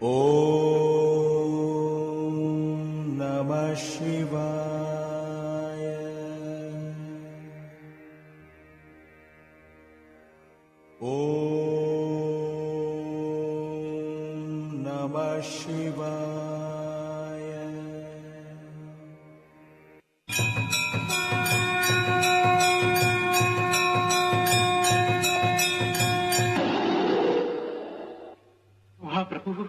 ॐ नमः शिवाय। ॐ नमः शिवाय। वाह प्रभु,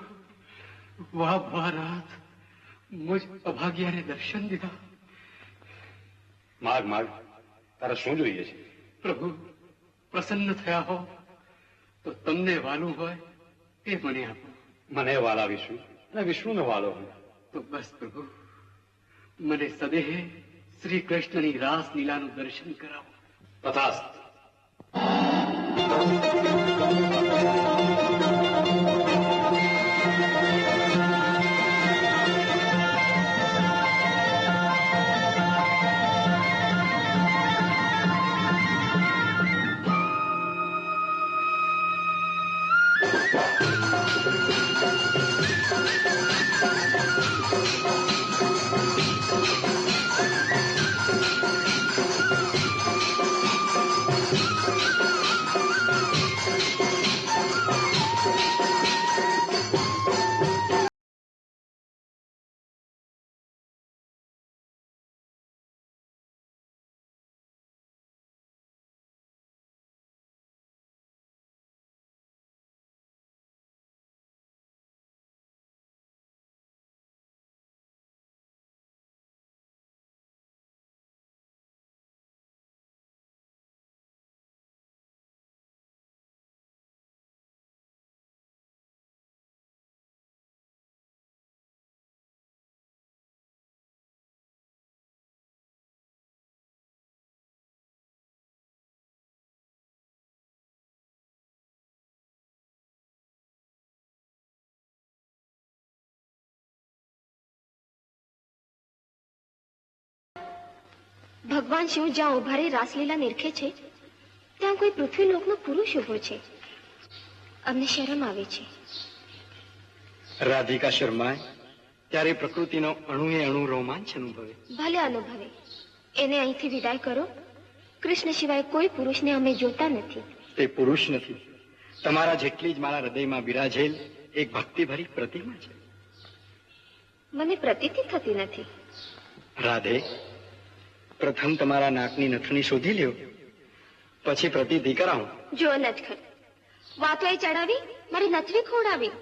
वाह महाराज, मुझ अभाग्या ने दर्शन દીધા। માગ માગ, તારે શું જોઈએ છે? પ્રભુ, પ્રસન્ન થયા હો તો તમને વાલું હોય એ મને આપો। મને વાલા વિષ્ણુ અને વિષ્ણુનો વાલો હું। તો બસ પ્રભુ, મને સદેહે શ્રી કૃષ્ણની રાસ લીલાનું દર્શન કરાવો। તથાસ્તુ। ભગવાન શિવ જ્યાં ઉભા રહી રાસલીલા નિરખે છે ત્યાં કોઈ પૃથ્વીલોકનો પુરુષ ઉભો છે। અમને શરમ આવે છે। રાધિકા શર્માય ત્યારે પ્રકૃતિનો અણુએ અણુ રોમાંચ અનુભવે। ભલે અનુભવે, એને અહીંથી વિદાય કરો। કૃષ્ણ સિવાય કોઈ પુરુષને અમે જોતા નથી। તે પુરુષ નથી, તમારા જેટલી જ મારા હૃદયમાં બિરાજેલ એક ભક્તિભરી પ્રતિમા છે। મને પ્રતીતિ થતી નથી। રાધે, પ્રથમ તમારા નાકની નથણી શોધી લ્યો, પછી પ્રતીતિ કરાવું। જો નટખટ, વાતો એ ચડાવી મારી નથવી ખોડાવી।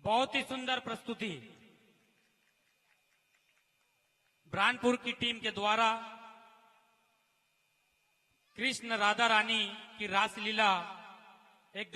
बहुत ही सुंदर प्रस्तुति ब्रानपुर की टीम के द्वारा कृष्ण राधा रानी की रासलीला एक